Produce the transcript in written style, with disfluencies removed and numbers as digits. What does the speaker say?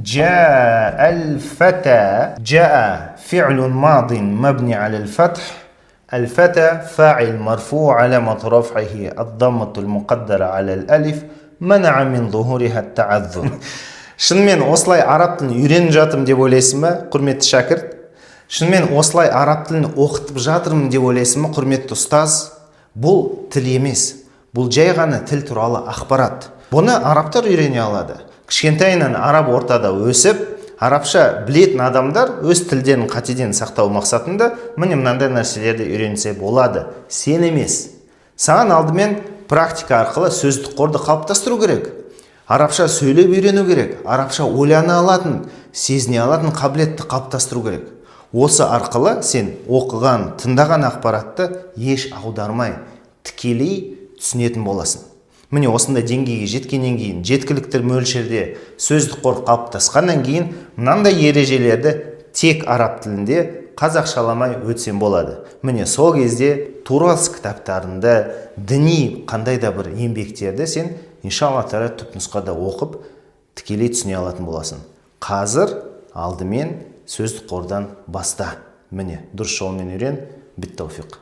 جاء الفتى. جاء فعل ماض مبني على الفتح. الفتى فاعل مرفوع علامة رفعه الضمة المقدرة على الألف منع من ظهورها التعذر. Шынымен осылай араб тілін үйреніп жатырмын деп ойлайсың ба, құрметті шәкірт? Шынымен осылай араб тілін оқытып жатырмын деп ойлайсың ба, құрметті ұстаз? Бұл тіл емес. Бұл жай ғана тіл туралы ақпарат. Бұны арабтар үйрене алады. Кішкентайынан араб ортада өсіп, арабша білетін адамдар өз тілдерін қатеден сақтау мақсатында міне мынандай нәрселерді үйренсе болады. Сен емес. Саған алдымен практика арқылы сөздік қорды қалыптастыру керек. Арабша сөйлеп үйрену керек. Арабша ойлана алатын, сезіне алатын қабілетті қалыптастыру керек. Осы арқылы сен оқыған, тыңдаған ақпаратты еш аудармай, тікелей түсінетін боласың. Міне осындай деңгейге жеткеннен кейін, жеткілікті мөлшерде сөздік қор қалыптасқаннан кейін, мынандай ережелерді тек араб тілінде қазақшаламай өтсем болады. Міне сол кезде турас кітаптарында, діни қандай да бір еңбектерді сен иншалла тағала түпнұсқада оқып, тікелей түсіне алатын боласың. Қазір алдымен сөздік қордан баста. Міне, дұрыс жолмен үйрен, бит тауфиқ.